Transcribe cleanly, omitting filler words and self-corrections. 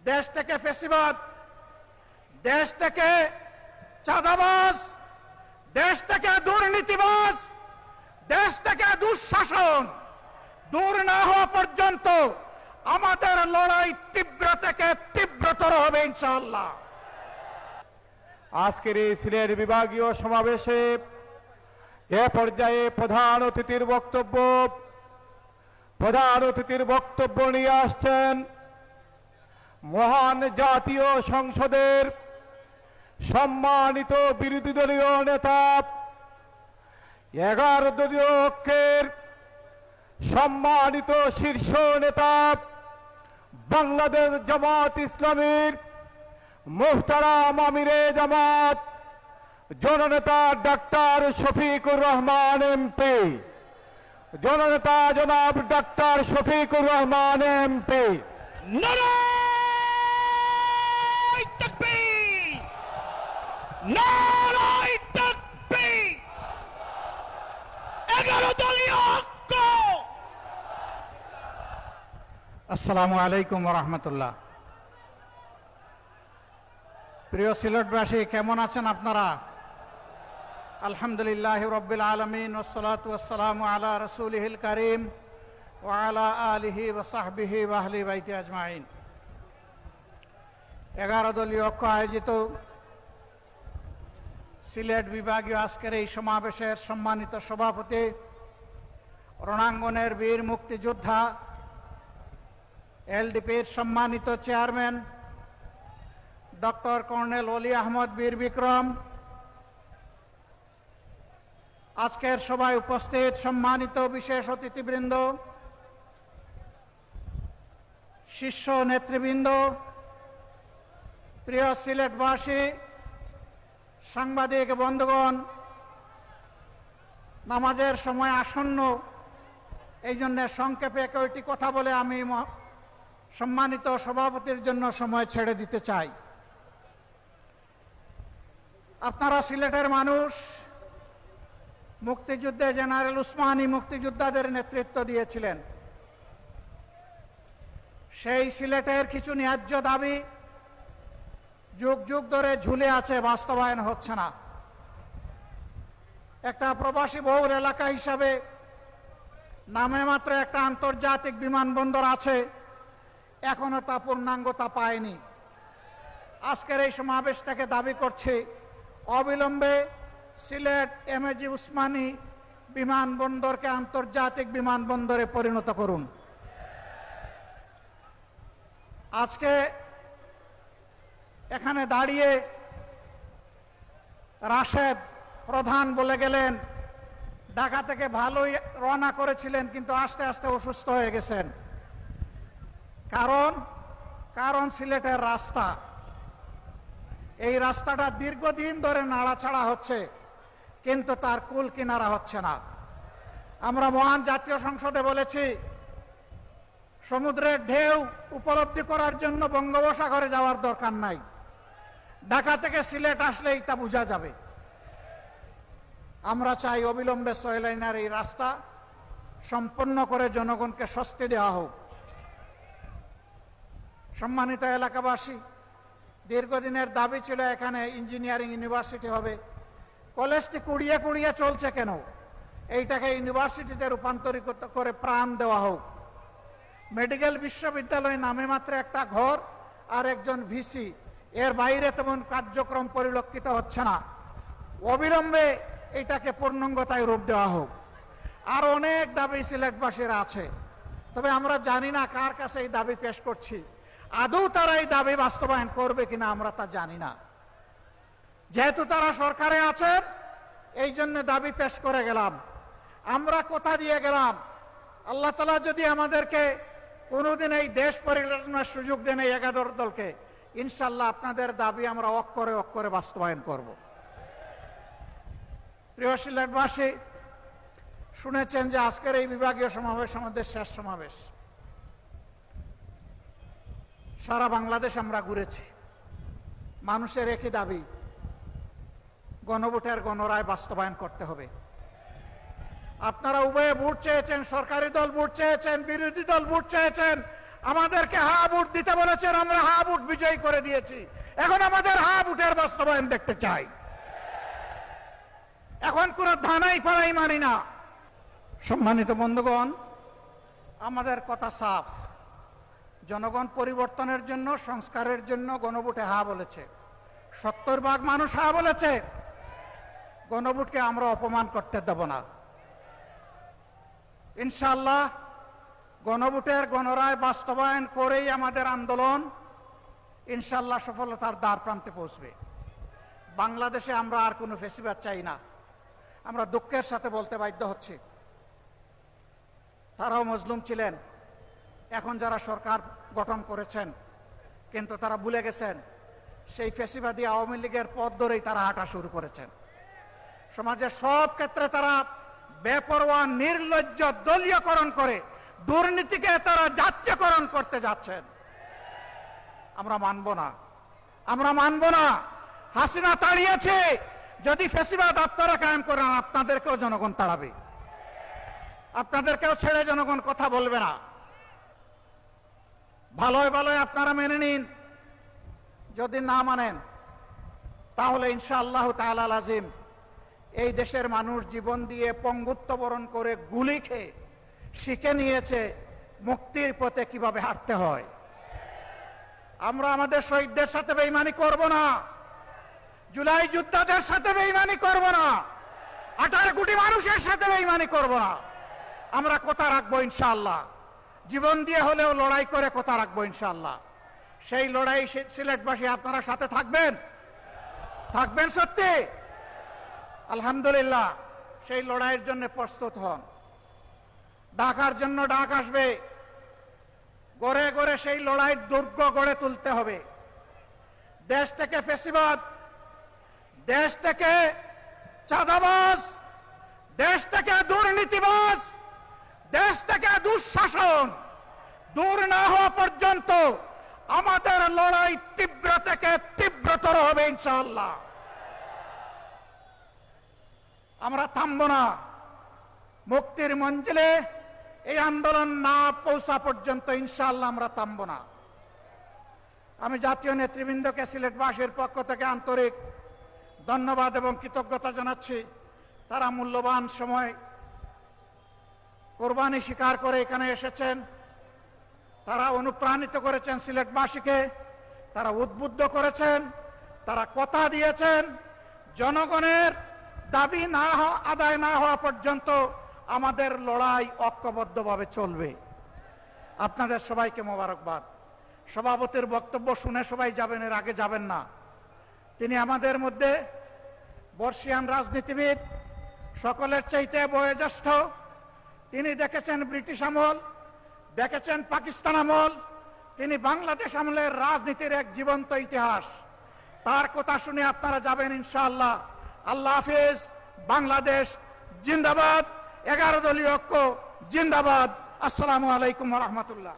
দেশ থেকে ফ্যাসিবাদ, দেশ থেকে চাঁদাবাজ, দেশ থেকে দুর্নীতিবাজ, দেশ থেকে দুঃশাসন দূর না হওয়া পর্যন্ত আমাদের লড়াই তীব্র থেকে তীব্রতর হবে ইনশাআল্লাহ। আজকের এই সিলেট বিভাগীয় সমাবেশে এ পর্যায়ে প্রধান অতিথির বক্তব্য নিয়ে আসছেন মহান জাতীয় সংসদের সম্মানিত বিরোধী দলীয় নেতা, 11 দলীয় ঐক্যের সম্মানিত শীর্ষ নেতা, বাংলাদেশ জামাত ইসলামীর মুহতারাম আমিরে জামাত জননেতা ডাক্তার শফিকুর রহমান এমপি, জননেতা জনাব ডাক্তার শফিকুর রহমান এমপি। নারায়ে তাকবীর, নারায়ে তাকবীর। 11 দলীয় ঐক্য। আসসালামু আলাইকুম ওয়া রাহমাতুল্লাহ। প্রিয় সিলেটবাসী, কেমন আছেন আপনারা? আলহামদুলিল্লাহি রাব্বিল আলামিন ওয়াসসালাতু ওয়াসসালামু আলা রাসূলিহিল কারীম ওয়া আলা আলিহি ওয়া সাহবিহি ওয়া আহলি বাইতি আজমাইন। 11 দলীয় ঐক্য আয়োজিত সিলেট বিভাগীয় আজকের এই সমাবেশের সম্মানিত সভাপতি, রণাঙ্গনের বীর মুক্তিযোদ্ধা, এলডিপির সম্মানিত চেয়ারম্যান ডক্টর কর্নেল অলি আহমদ বীর বিক্রম, আজকের সভায় উপস্থিত সম্মানিত বিশেষ অতিথিবৃন্দ, শীর্ষ নেতৃবৃন্দ, প্রিয় সিলেটবাসী, সাংবাদিক বন্ধুগণ, নামাজের সময় আসন্ন, এই জন্য সংক্ষেপে কয়েকটি কথা বলে আমি সম্মানিত সভাপতির জন্য সময় ছেড়ে দিতে চাই। আপনারা সিলেটের মানুষ, মুক্তিযুদ্ধে জেনারেল উসমানী মুক্তিযোদ্ধাদের নেতৃত্ব দিয়েছিলেন। সেই সিলেটের কিছু ন্যায্য দাবি যুগ যুগ ধরে ঝুলে আছে, বাস্তবায়ন হচ্ছে না। একটা প্রবাসী বহুল এলাকা হিসাবে নামে মাত্র একটা আন্তর্জাতিক বিমানবন্দর আছে, এখনো তা পূর্ণাঙ্গতা পায়নি। আজকের এই সমাবেশ থেকে দাবি করছি, অবিলম্বে সিলেট এমএজি উসমানী বিমানবন্দরকে আন্তর্জাতিক বিমানবন্দরে পরিণত করুন। আজকে এখানে দাঁড়িয়ে রাশেদ প্রধান বলে গেলেন ঢাকা থেকে ভালোই রওনা করেছিলেন, কিন্তু আস্তে আস্তে অসুস্থ হয়ে গেছেন। কারণ সিলেটের রাস্তা, এই রাস্তাটা দীর্ঘদিন ধরে নাড়াচাড়া হচ্ছে, কিন্তু তার কুল কিনারা হচ্ছে না। আমরা মহান জাতীয় সংসদে বলেছি, সমুদ্রের ঢেউ উপলব্ধি করার জন্য বঙ্গোপসাগরে যাওয়ার দরকার নাই, ঢাকা থেকে সিলেট আসলেই তা বোঝা যাবে। আমরা চাই অবিলম্বে 6 লাইনের এই রাস্তা সম্পন্ন করে জনগণকে স্বস্তি দেওয়া হোক। সম্মানিত এলাকাবাসী, দীর্ঘদিনের দাবি ছিল এখানে ইঞ্জিনিয়ারিং ইউনিভার্সিটি হবে। কলেজটি কুড়িয়ে কুড়িয়ে চলছে কেন? এইটাকে ইউনিভার্সিটিতে রূপান্তরিত করে প্রাণ দেওয়া হোক। মেডিকেল বিশ্ববিদ্যালয় নামে মাত্র একটা ঘর আর একজন ভিসি, এর বাইরে তেমন কার্যক্রম পরিলক্ষিত হচ্ছে না। অবিলম্বে এটাকে পূর্ণাঙ্গতায় রূপ দেওয়া হোক। আর অনেক দাবি সিলেটবাসীর আছে, তবে আমরা জানি না কার কাছে এই দাবি পেশ করছি। আদৌ তারা এই দাবি বাস্তবায়ন করবে কিনা আমরা তা জানি না। যেহেতু তারা সরকারে আছেন, এই জন্য দাবি পেশ করে গেলাম। আমরা কথা দিয়ে গেলাম, আল্লাহ তাআলা যদি আমাদেরকে কোনোদিন এই দেশ পরিচালনার সুযোগ দেন, এই 11 দলকে, ইনশাল্লাহ আপনাদের দাবি আমরা অক্ষরে অক্ষরে বাস্তবায়ন করব। প্রিয় সিলেটবাসী, শুনেছেন যে আজকের এই বিভাগীয় সমাবেশ আমাদের শেষ সমাবেশ। সারা বাংলাদেশ আমরা ঘুরেছি, মানুষের একই দাবি, গণভোটের গণরায় বাস্তবায়ন করতে হবে। আপনারা উভয়ে ভোট চেয়েছেন, সরকারি দল ভোট চেয়েছেন, বিরোধী দল ভোট চেয়েছেন। আমাদেরকে হা ভোট দিতে বলেছেন, আমরা হা ভোট বিজয়ী করে দিয়েছি। এখন আমাদের হা ভোটের বাস্তবায়ন দেখতে চাই। এখন কোন ধানাই পাড়াই মানি না। সম্মানিত বন্ধুগণ, আমাদের কথা সাফ। জনগণ পরিবর্তনের জন্য, সংস্কারের জন্য গণভোটে হা বলেছে। 70% মানুষ হা বলেছে। গণভোটকে আমরা অপমান করতে দেব না। ইনশাআল্লাহ গণভোটের গণরায় বাস্তবায়ন করেই আমাদের আন্দোলন ইনশাআল্লাহ সফলতার দ্বার প্রান্তে পৌঁছবে। বাংলাদেশে আমরা আর কোনো ফেসিবাদ চাই না। আমরা দুঃখের সাথে বলতে বাধ্য হচ্ছি, তারাও মজলুম ছিলেন। এখন যারা সরকার গঠন করেছেন, কিন্তু তারা ভুলে গেছেন সেই ফেসিবাদী আওয়ামী লীগের পথ ধরেই তারা হাঁটা শুরু করেছেন। সমাজের সব ক্ষেত্রে তারা বেপরোয়া নির্লজ্জ দলীয়করণ করে দুর্নীতিকে তারা জাতীয়করণ করতে যাচ্ছেন। আমরা মানব না, আমরা মানব না। হাসিনা তাড়িয়েছে, যদি ফেসিবাদ আপনারা কায়েম করেন আপনাদেরকেও জনগণ তাড়াবে, আপনাদেরকেও ছেড়ে জনগণ কথা বলবে না। ভালোই ভালোই আপনারা মেনে নিন। যদি না মানেন তাহলে ইনশাআল্লাহ তাআলা লাজিম এই দেশের মানুষ জীবন দিয়ে পঙ্গুত্ব বরণ করে গুলি খেয়ে শিখে নিয়েছে মুক্তির পথে কিভাবে হাঁটতে হয়। আমরা আমাদের শহীদদের সাথে বেঈমানি করব না, জুলাই যোদ্ধাদের সাথে বেঈমানি করব না, 18 কোটি মানুষের সাথে বেঈমানি করব না। আমরা কথা রাখবো ইনশাআল্লাহ, জীবন দিয়ে হলেও লড়াই করে কথা রাখবো ইনশাআল্লাহ। সেই লড়াই সিলেটবাসী আপনারা সাথে থাকবেন, থাকবেন সত্যি? আলহামদুলিল্লাহ, সেই লড়াইয়ের জন্য প্রস্তুত হন। ঢাকার জন্য ডাক আসবে, গড়ে গড়ে সেই লড়াইয়ের দুর্গ গড়ে তুলতে হবে। দেশ থেকে ফেসিবাদ, দেশ থেকে চাঁদাবাজ, দেশ থেকে দুর্নীতিবাজ, দেশ থেকে দুঃশাসন দূর না হওয়া পর্যন্ত আমাদের লড়াই তীব্র থেকে তীব্রতর হবে ইনশাআল্লাহ। আমরা থামব না। মুক্তির মঞ্জিলে এই আন্দোলন না পৌঁছা পর্যন্ত ইনশাআল্লাহ আমরা থামব না। আমি জাতীয় নেতৃবৃন্দকে সিলেটবাসীর পক্ষ থেকে আন্তরিক ধন্যবাদ এবং কৃতজ্ঞতা জানাচ্ছি। তারা মূল্যবান সময় কোরবানি স্বীকার করে এখানে এসেছেন। তারা অনুপ্রাণিত করেছেন সিলেটবাসীকে, তারা উদ্বুদ্ধ করেছেন, তারা কথা দিয়েছেন জনগণের দাবি আদায় না হওয়া পর্যন্ত আমাদের লড়াই ঐক্যবদ্ধভাবে চলবে। আপনাদের সবাইকে মোবারকবাদ। সভাপতির বক্তব্য শুনে সবাই যাবেন, এর আগে যাবেন না। তিনি আমাদের মধ্যে বর্ষিয়ান রাজনীতিবিদ, সকলের চাইতে বয়োজ্যেষ্ঠ। তিনি দেখেছেন ব্রিটিশ আমল, দেখেছেন পাকিস্তান আমল, তিনি বাংলাদেশ আমলের রাজনীতির এক জীবন্ত ইতিহাস। তার কথা শুনে আপনারা যাবেন ইনশাআল্লাহ। আল্লাহ হাফেজ। বাংলাদেশ জিন্দাবাদ। 11 দলীয় ঐক্য জিন্দাবাদ। আসসালামু আলাইকুম ওয়া রাহমাতুল্লাহ।